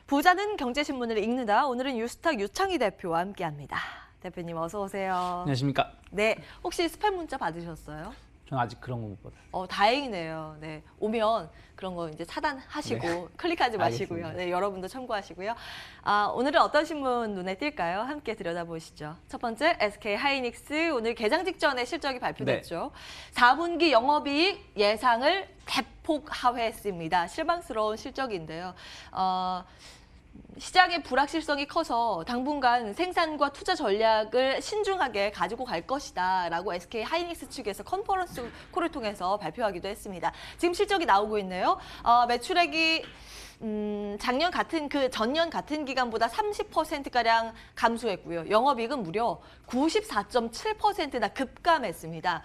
부자는 경제신문을 읽는다. 오늘은 뉴스탁 유창희 대표와 함께합니다. 대표님 어서 오세요. 안녕하십니까? 네, 혹시 스팸 문자 받으셨어요? 저는 아직 그런 거 못 받아요. 다행이네요. 네, 오면 그런 거 이제 차단하시고 네. 클릭하지 마시고요. 알겠습니다. 네, 여러분도 참고하시고요. 오늘은 어떤 신문 눈에 tir까요? 함께 들여다보시죠. 첫 번째, SK 하이닉스 오늘 개장 직전에 실적이 발표됐죠. 4분기 영업이익 예상을 대폭 하회했습니다. 실망스러운 실적인데요. 시장의 불확실성이 커서 당분간 생산과 투자 전략을 신중하게 가지고 갈 것이다 라고 SK 하이닉스 측에서 컨퍼런스 콜을 통해서 발표하기도 했습니다. 지금 실적이 나오고 있네요. 매출액이 전년 같은 기간보다 30%가량 감소했고요. 영업이익은 무려 94.7%나 급감했습니다.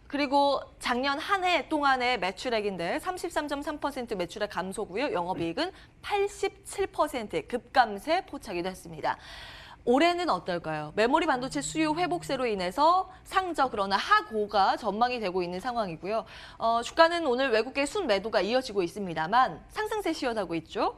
그리고 작년 한 해 동안의 매출액인데 33.3% 매출액 감소고요. 영업이익은 87% 급감세 포착이 됐습니다. 올해는 어떨까요? 메모리 반도체 수요 회복세로 인해서 상저 그러나 하고가 전망이 되고 있는 상황이고요. 주가는 오늘 외국계 순매도가 이어지고 있습니다만 상승세 시연하고 있죠.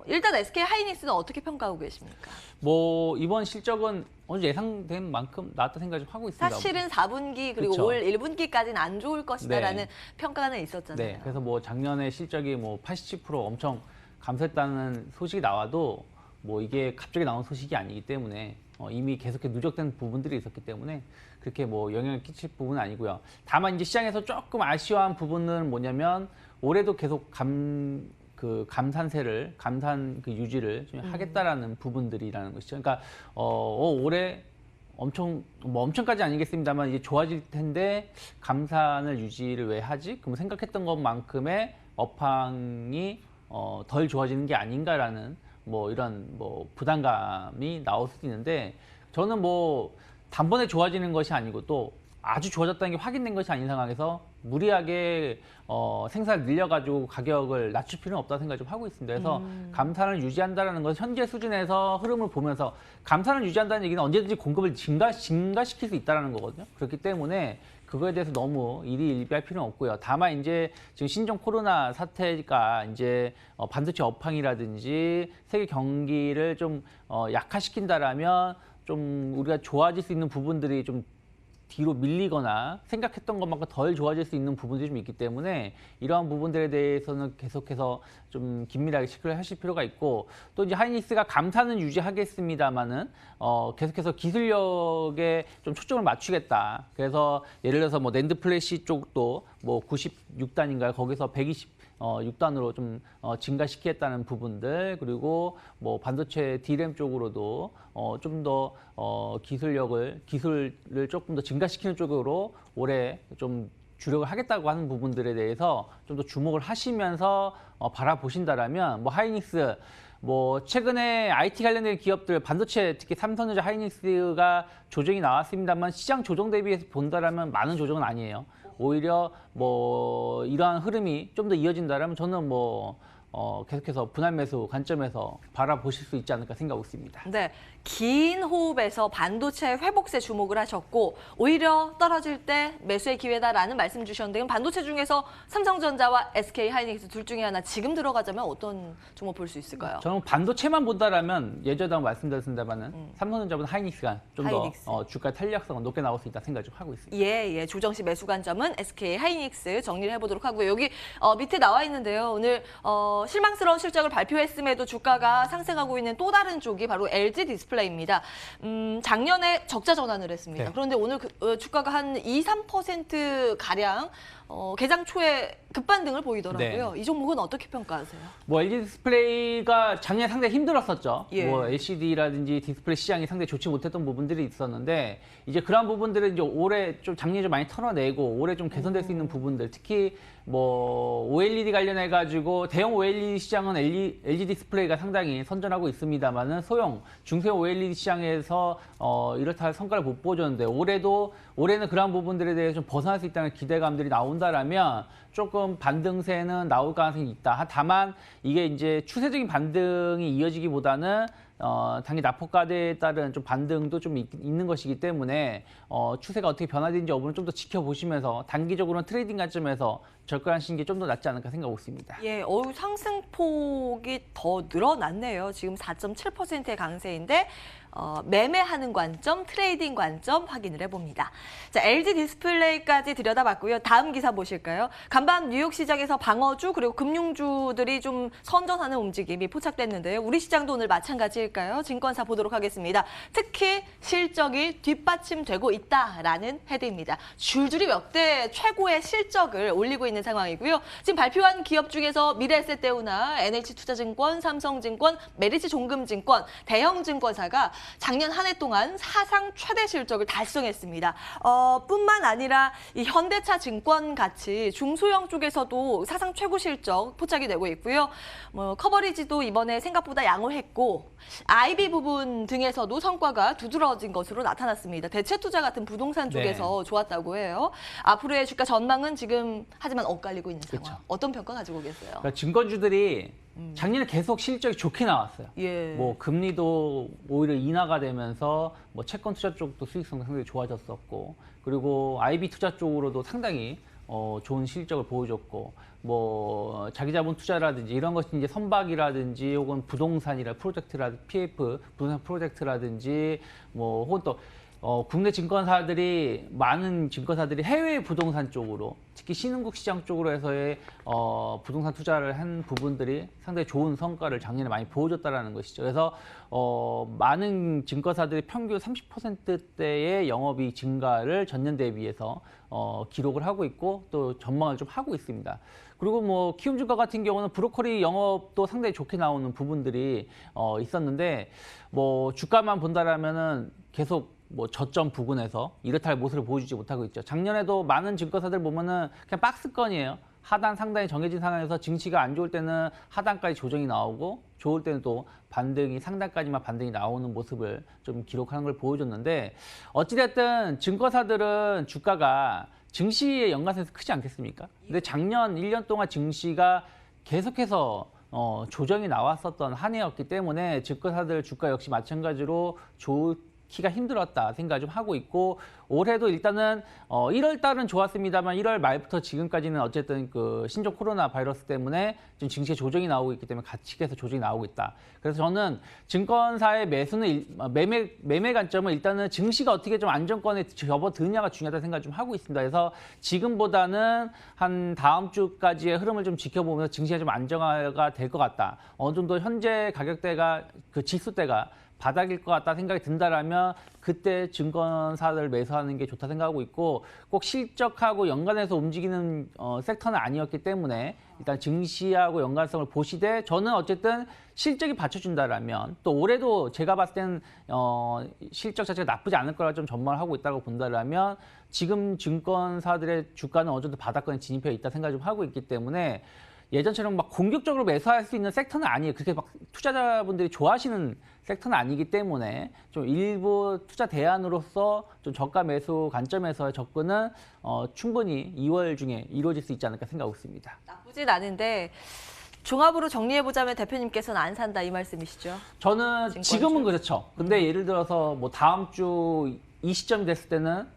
일단 SK 하이닉스는 어떻게 평가하고 계십니까? 뭐 이번 실적은 어느 정도 예상된 만큼 나왔다 생각 좀 하고 있습니다. 사실은 4분기 그리고 그쵸. 올 1분기까지는 안 좋을 것이다라는 네. 평가가 있었잖아요. 네, 그래서 뭐 작년에 실적이 뭐 87% 엄청 감소했다는 소식이 나와도 뭐 이게 갑자기 나온 소식이 아니기 때문에 이미 계속해 누적된 부분들이 있었기 때문에 그렇게 뭐 영향을 끼칠 부분은 아니고요. 다만 이제 시장에서 조금 아쉬워한 부분은 뭐냐면 올해도 계속 감산 유지를 좀 하겠다라는 부분들이라는 것이죠. 그러니까 올해 엄청까지 아니겠습니다만 이제 좋아질 텐데 감산을 유지를 왜 하지? 그럼 생각했던 것만큼의 업황이 덜 좋아지는 게 아닌가라는 뭐 이런 뭐 부담감이 나올 수도 있는데 저는 뭐 단번에 좋아지는 것이 아니고 또 아주 좋아졌다는 게 확인된 것이 아닌 상황에서 무리하게 생산을 늘려가지고 가격을 낮출 필요는 없다고 생각을 좀 하고 있습니다. 그래서 감산을 유지한다는 건 현재 수준에서 흐름을 보면서 감산을 유지한다는 얘기는 언제든지 공급을 증가시킬 수 있다는 거거든요. 그렇기 때문에 그거에 대해서 너무 일희일비할 필요는 없고요. 다만 이제 지금 신종 코로나 사태가 이제 반도체 업황이라든지 세계 경기를 좀 약화시킨다라면 좀 우리가 좋아질 수 있는 부분들이 좀 뒤로 밀리거나 생각했던 것만큼 덜 좋아질 수 있는 부분들이 좀 있기 때문에 이러한 부분들에 대해서는 계속해서 좀 긴밀하게 체크를 하실 필요가 있고 또 이제 하이닉스가 감산은 유지하겠습니다만은 계속해서 기술력에 좀 초점을 맞추겠다. 그래서 예를 들어서 뭐 낸드 플래시 쪽도 뭐 96단인가요? 거기서 126단으로 좀 증가시키겠다는 부분들 그리고 뭐 반도체 D램 쪽으로도 좀 더 기술을 조금 더 증가시키는 쪽으로 올해 좀 주력을 하겠다고 하는 부분들에 대해서 좀 더 주목을 하시면서 바라보신다라면 뭐 하이닉스 뭐 최근에 IT 관련된 기업들 반도체 특히 삼성전자 하이닉스가 조정이 나왔습니다만 시장 조정 대비해서 본다라면 많은 조정은 아니에요. 오히려 뭐 이러한 흐름이 좀 더 이어진다라면 저는 뭐 계속해서 분할 매수 관점에서 바라보실 수 있지 않을까 생각하고 있습니다. 네, 긴 호흡에서 반도체 회복세 주목을 하셨고 오히려 떨어질 때 매수의 기회다라는 말씀 주셨는데 그럼 반도체 중에서 삼성전자와 SK 하이닉스 둘 중에 하나 지금 들어가자면 어떤 종목 볼 수 있을까요? 저는 반도체만 본다라면 예전에도 말씀드렸습니다만은 삼성전자보다 하이닉스가 좀 더 주가 탄력성은 높게 나올 수 있다 생각 좀 하고 있습니다. 예, 조정시 매수 관점은 SK 하이닉스 정리를 해보도록 하고요. 여기 밑에 나와 있는데요. 오늘 실망스러운 실적을 발표했음에도 주가가 상승하고 있는 또 다른 쪽이 바로 LG 디스플레이입니다. 작년에 적자 전환을 했습니다. 네. 그런데 오늘 주가가 한 2~3% 가량 개장 초에 급반등을 보이더라고요. 네. 이 종목은 어떻게 평가하세요? 뭐 LG 디스플레이가 작년에 상당히 힘들었었죠. 예. 뭐 LCD라든지 디스플레이 시장이 상당히 좋지 못했던 부분들이 있었는데 이제 그러한 부분들을 이제 올해 좀 작년에 좀 많이 털어내고 올해 좀 개선될 수 있는 부분들 특히 뭐 OLED 관련해 가지고 대형 OLED 시장은 LG 디스플레이가 상당히 선전하고 있습니다만은 중소형 OLED 시장에서 이렇다 할 성과를 못 보여줬는데 올해는 그러한 부분들에 대해서 좀 벗어날 수 있다는 기대감들이 나온다라면 조금 반등세는 나올 가능성이 있다. 다만 이게 이제 추세적인 반등이 이어지기보다는 당연히 납폭과대에 따른 좀 반등도 좀 있는 것이기 때문에 추세가 어떻게 변화되는지 여부는 좀 더 지켜보시면서 단기적으로는 트레이딩 관점에서 접근하시는 게 좀 더 낫지 않을까 생각하고 있습니다. 예, 상승폭이 더 늘어났네요. 지금 4.7%의 강세인데 매매하는 관점, 트레이딩 관점 확인을 해봅니다. 자, LG 디스플레이까지 들여다봤고요. 다음 기사 보실까요? 간밤 뉴욕 시장에서 방어주 그리고 금융주들이 좀 선전하는 움직임이 포착됐는데요. 우리 시장도 오늘 마찬가지일까요? 증권사 보도록 하겠습니다. 특히 실적이 뒷받침되고 있다라는 헤드입니다. 줄줄이 역대 최고의 실적을 올리고 있는 상황이고요. 지금 발표한 기업 중에서 미래에셋대우나 NH투자증권, 삼성증권, 메리츠종금증권, 대형증권사가 작년 한 해 동안 사상 최대 실적을 달성했습니다. 뿐만 아니라 이 현대차 증권 같이 중소형 쪽에서도 사상 최고 실적 포착이 되고 있고요. 커버리지도 이번에 생각보다 양호했고 IB 부분 등에서도 성과가 두드러진 것으로 나타났습니다. 대체 투자 같은 부동산 쪽에서 좋았다고 해요. 앞으로의 주가 전망은 지금 하지만 엇갈리고 있는 상황. 그렇죠. 어떤 평가 가지고 계세요? 그러니까 증권주들이 작년에 계속 실적이 좋게 나왔어요. 예. 뭐 금리도 오히려 인하가 되면서 뭐 채권 투자 쪽도 수익성 상당히 좋아졌었고, 그리고 IB 투자 쪽으로도 상당히 좋은 실적을 보여줬고, 뭐 자기자본 투자라든지 이런 것이 이제 선박이라든지 혹은 부동산이라 프로젝트라든지 PF 부동산 프로젝트라든지 뭐 혹은 또 국내 증권사들이 많은 증권사들이 해외 부동산 쪽으로 특히 신흥국 시장 쪽으로 해서의 부동산 투자를 한 부분들이 상당히 좋은 성과를 작년에 많이 보여줬다라는 것이죠. 그래서 많은 증권사들이 평균 30%대의 영업이익 증가를 전년 대비해서 기록을 하고 있고 또 전망을 좀 하고 있습니다. 그리고 뭐 키움증권 같은 경우는 브로커리 영업도 상당히 좋게 나오는 부분들이 있었는데 뭐 주가만 본다라면은 계속 뭐 저점 부근에서 이렇다 할 모습을 보여주지 못하고 있죠. 작년에도 많은 증권사들 보면은 그냥 박스권이에요. 하단 상단이 정해진 상황에서 증시가 안 좋을 때는 하단까지 조정이 나오고 좋을 때는 또 반등이 상단까지만 반등이 나오는 모습을 좀 기록하는 걸 보여줬는데 어찌됐든 증권사들은 주가가 증시의 연관성에서 크지 않겠습니까? 근데 작년 1년 동안 증시가 계속해서 조정이 나왔었던 한 해였기 때문에 증권사들 주가 역시 마찬가지로 좋기가 힘들었다 생각 좀 하고 있고 올해도 일단은 1월 달은 좋았습니다만 1월 말부터 지금까지는 어쨌든 그 신종 코로나 바이러스 때문에 지금 증시에 조정이 나오고 있기 때문에 같이 해서 조정이 나오고 있다. 그래서 저는 증권사의 매수는 매매 관점은 일단은 증시가 어떻게 좀 안정권에 접어드느냐가 중요하다 생각 좀 하고 있습니다. 그래서 지금보다는 한 다음 주까지의 흐름을 좀 지켜보면서 증시가 좀 안정화가 될 것 같다. 어느 정도 현재 가격대가 그 지수대가 바닥일 것 같다 생각이 든다라면 그때 증권사를 매수하는 게 좋다 생각하고 있고 꼭 실적하고 연관해서 움직이는 섹터는 아니었기 때문에 일단 증시하고 연관성을 보시되 저는 어쨌든 실적이 받쳐준다라면 또 올해도 제가 봤을 때는 실적 자체가 나쁘지 않을 거라 좀 전망을 하고 있다고 본다라면 지금 증권사들의 주가는 어느 정도 바닥권에 진입해 있다 생각 좀 하고 있기 때문에 예전처럼 막 공격적으로 매수할 수 있는 섹터는 아니에요. 그렇게 막 투자자분들이 좋아하시는 섹터는 아니기 때문에 좀 일부 투자 대안으로서 좀 저가 매수 관점에서의 접근은 충분히 2월 중에 이루어질 수 있지 않을까 생각하고 있습니다. 나쁘진 않은데 종합으로 정리해보자면 대표님께서는 안 산다 이 말씀이시죠? 저는 증권주? 지금은 그렇죠. 근데 예를 들어서 뭐 다음 주 이 시점이 됐을 때는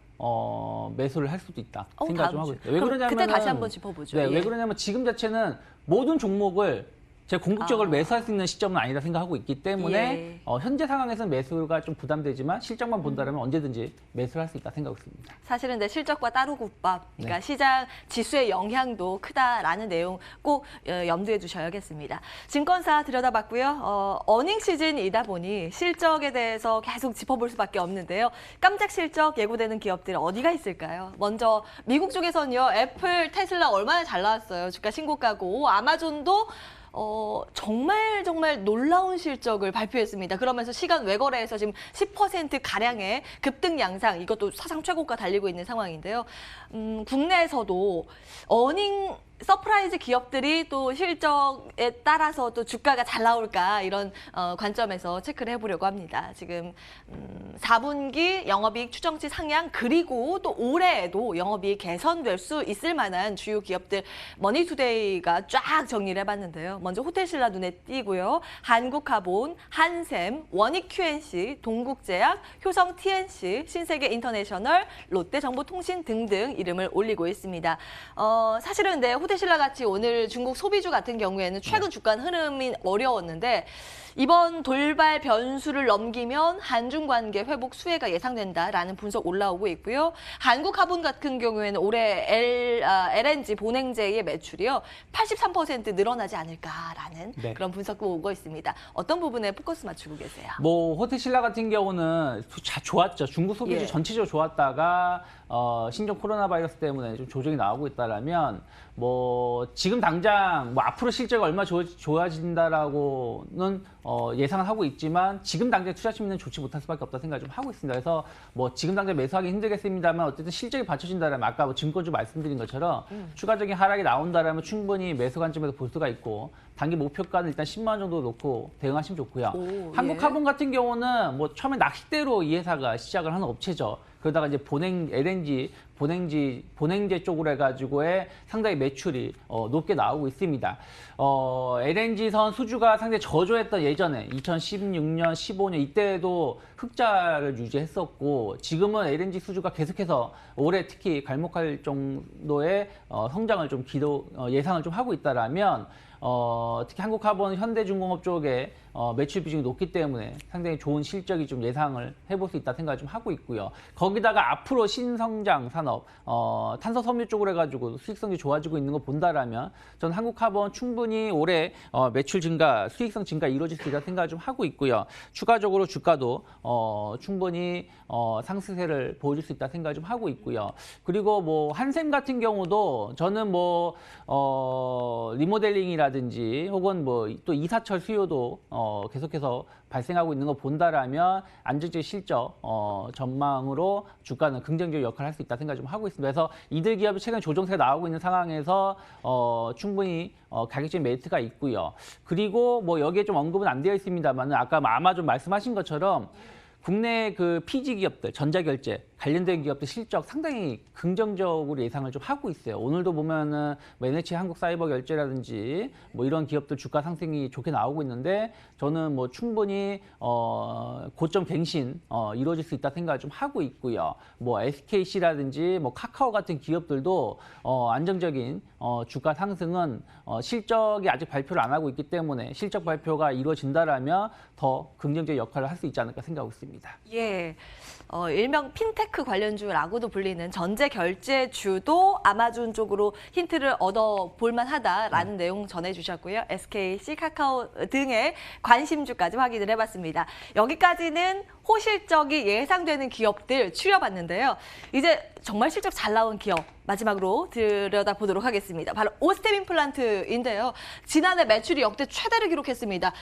매수를 할 수도 있다 생각 좀 하고 있어요. 왜 그러냐면 그때 다시 한번 짚어보죠. 네, 예. 왜 그러냐면 지금 자체는 모든 종목을 제가 궁극적으로 매수할 수 있는 시점은 아니다 생각하고 있기 때문에 예. 현재 상황에서는 매수가 좀 부담되지만 실적만 본다면 언제든지 매수를 할 수 있다 생각하고 있습니다. 사실은 내 실적과 따로국밥, 그러니까 네. 시장 지수의 영향도 크다라는 내용 꼭 염두에 두셔야겠습니다. 증권사 들여다봤고요. 어닝 시즌이다 보니 실적에 대해서 계속 짚어볼 수밖에 없는데요. 깜짝 실적 예고되는 기업들 어디가 있을까요? 먼저 미국 쪽에서는요. 애플, 테슬라 얼마나 잘 나왔어요. 주가 신고가고 아마존도 정말 놀라운 실적을 발표했습니다. 그러면서 시간 외거래에서 지금 10% 가량의 급등 양상, 이것도 사상 최고가 달리고 있는 상황인데요. 국내에서도 어닝 서프라이즈 기업들이 또 실적에 따라서 또 주가가 잘 나올까 이런 관점에서 체크를 해보려고 합니다. 지금 4분기 영업이익 추정치 상향 그리고 또 올해에도 영업이익 개선될 수 있을 만한 주요 기업들 머니투데이가 쫙 정리를 해봤는데요. 먼저 호텔신라 눈에 띄고요. 한국카본, 한샘, 원익 QNC, 동국제약, 효성 TNC, 신세계 인터내셔널, 롯데정보통신 등등 이름을 올리고 있습니다. 사실은 근데 호텔신라 같이 오늘 중국 소비주 같은 경우에는 최근 주가 흐름이 어려웠는데 이번 돌발 변수를 넘기면 한중 관계 회복 수혜가 예상된다라는 분석 올라오고 있고요. 한국화분 같은 경우에는 올해 LNG 본행제의 매출이요 83% 늘어나지 않을까라는 네. 그런 분석도 오고 있습니다. 어떤 부분에 포커스 맞추고 계세요? 뭐 호텔신라 같은 경우는 좋았죠. 중국 소비주 예. 전체적으로 좋았다가 신종 코로나 바이러스 때문에 좀 조정이 나오고 있다라면 뭐 지금 당장 뭐 앞으로 실적이 얼마 좋아진다라고는 예상을 하고 있지만 지금 당장 투자 심리는 좋지 못할 수밖에 없다 생각을 좀 하고 있습니다. 그래서 뭐 지금 당장 매수하기 힘들겠습니다만 어쨌든 실적이 받쳐진다라면 아까 뭐 증권주 말씀드린 것처럼 추가적인 하락이 나온다라면 충분히 매수 관점에서 볼 수가 있고 단기 목표가는 일단 10만 원 정도 놓고 대응하시면 좋고요. 오, 한국화본 같은 경우는 뭐 처음에 낚싯대로 이 회사가 시작을 하는 업체죠. 그러다가 이제 LNG, 본행제 쪽으로 해가지고의 상당히 매출이 높게 나오고 있습니다. LNG선 수주가 상당히 저조했던 예전에 2016년, 15년 이때도 흑자를 유지했었고 지금은 LNG 수주가 계속해서 올해 특히 갈목할 정도의 성장을 좀 예상을 좀 하고 있다라면 특히 한국화본, 현대중공업 쪽에 매출 비중이 높기 때문에 상당히 좋은 실적이 좀 예상을 해볼 수 있다 생각을 좀 하고 있고요. 거기다가 앞으로 신성장 산업, 탄소 섬유 쪽으로 해가지고 수익성이 좋아지고 있는 거 본다라면 전 한국화본 충분히 올해 매출 증가, 수익성 증가 이루어질 수 있다 생각을 좀 하고 있고요. 추가적으로 주가도 충분히 상승세를 보여줄 수 있다 생각을 좀 하고 있고요. 그리고 뭐 한샘 같은 경우도 저는 뭐 리모델링이라든지 혹은 뭐 또 이사철 수요도 계속해서 발생하고 있는 거 본다라면 안정적인 실적 전망으로 주가는 긍정적 역할을 할 수 있다 생각 좀 하고 있습니다. 그래서 이들 기업이 최근 조정세가 나오고 있는 상황에서 충분히 가격적인 메리트가 있고요. 그리고 뭐 여기에 좀 언급은 안 되어 있습니다만 아까 아마존 말씀하신 것처럼 국내 그 PG 기업들, 전자결제 관련된 기업들 실적 상당히 긍정적으로 예상을 좀 하고 있어요. 오늘도 보면은 NH 한국사이버결제라든지 뭐 이런 기업들 주가 상승이 좋게 나오고 있는데 저는 뭐 충분히 고점 갱신 이루어질 수 있다 생각을 좀 하고 있고요. 뭐 SKC라든지 뭐 카카오 같은 기업들도 안정적인 주가 상승은 실적이 아직 발표를 안 하고 있기 때문에 실적 발표가 이루어진다라면 더 긍정적 역할을 할 수 있지 않을까 생각하고 있습니다. 예. 일명 핀테크 관련주라고도 불리는 전제 결제주도 아마존 쪽으로 힌트를 얻어 볼만하다라는 내용 전해주셨고요. SKC, 카카오 등의 관심주까지 확인을 해봤습니다. 여기까지는 호실적이 예상되는 기업들 추려봤는데요. 이제 정말 실적 잘 나온 기업 마지막으로 들여다보도록 하겠습니다. 바로 오스템 임플란트인데요. 지난해 매출이 역대 최대를 기록했습니다.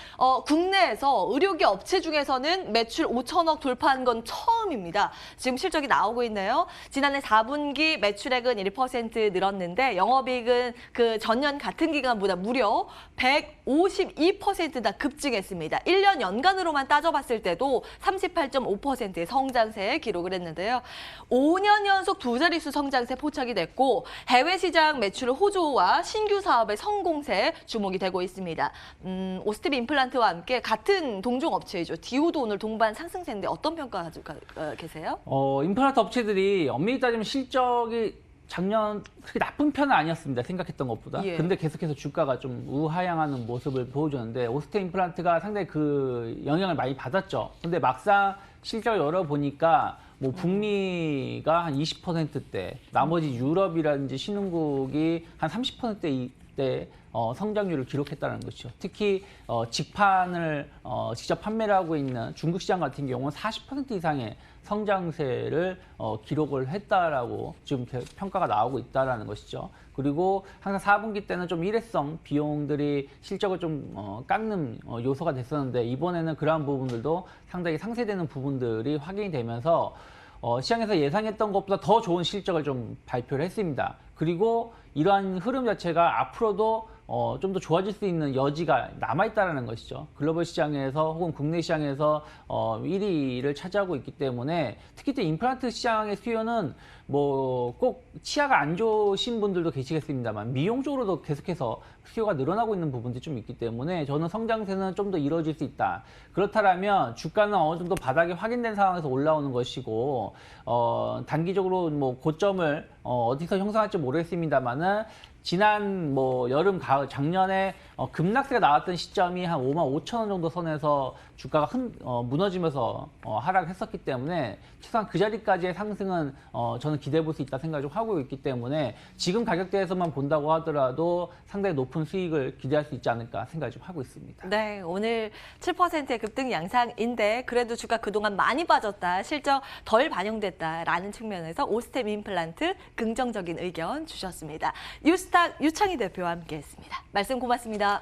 국내에서 의료기 업체 중에서는 매출 5천억 돌파한 건 처음입니다. 지금 실적이 나오고 있네요. 지난해 4분기 매출액은 1% 늘었는데 영업이익은 그 전년 같은 기간보다 무려 152%나 급증했습니다. 1년 연간으로만 따져봤을 때도 38.5%의 성장세 기록을 했는데요. 5년 연속 두 자릿수 성장세 포착이 됐고 해외 시장 매출 호조와 신규 사업의 성공세에 주목이 되고 있습니다. 오스템 임플란트와 함께 같은 동종 업체이죠. 디오도 오늘 동반 상승세인데 어떤 평가 가지고 계세요? 임플란트 업체들이 엄밀히 따지면 실적이 작년 그렇게 나쁜 편은 아니었습니다. 생각했던 것보다. 예. 근데 계속해서 주가가 좀 우하향하는 모습을 보여줬는데 오스템 임플란트가 상당히 그 영향을 많이 받았죠. 근데 막상 실적을 열어보니까 뭐 북미가 한 20%대, 나머지 유럽이라든지 신흥국이 한 30%대 성장률을 기록했다는 것이죠. 특히 직판을 직접 판매를 하고 있는 중국 시장 같은 경우는 40% 이상의 성장세를 기록을 했다라고 지금 평가가 나오고 있다라는 것이죠. 그리고 항상 4분기 때는 좀 일회성 비용들이 실적을 좀 깎는 요소가 됐었는데 이번에는 그러한 부분들도 상당히 상쇄되는 부분들이 확인이 되면서 시장에서 예상했던 것보다 더 좋은 실적을 좀 발표를 했습니다. 그리고 이러한 흐름 자체가 앞으로도 좀 더 좋아질 수 있는 여지가 남아있다는 것이죠. 글로벌 시장에서 혹은 국내 시장에서 1위를 차지하고 있기 때문에 특히 또 임플란트 시장의 수요는 뭐 꼭 치아가 안 좋으신 분들도 계시겠습니다만 미용 쪽으로도 계속해서 수요가 늘어나고 있는 부분들이 좀 있기 때문에 저는 성장세는 좀 더 이루어질 수 있다. 그렇다면 주가는 어느 정도 바닥이 확인된 상황에서 올라오는 것이고 단기적으로 뭐 고점을 어디서 형성할지 모르겠습니다만은 지난 뭐 여름 가을 작년에 급락세가 나왔던 시점이 한 55,000원 정도 선에서 주가가 무너지면서 하락했었기 때문에 최소한 그 자리까지의 상승은 저는 기대해 볼 수 있다 생각을 좀 하고 있기 때문에 지금 가격대에서만 본다고 하더라도 상당히 높은 수익을 기대할 수 있지 않을까 생각을 좀 하고 있습니다. 네, 오늘 7%의 급등 양상인데 그래도 주가 그동안 많이 빠졌다, 실적 덜 반영됐다라는 측면에서 오스템 임플란트 긍정적인 의견 주셨습니다. 뉴스탁 유창희 대표와 함께했습니다. 말씀 고맙습니다.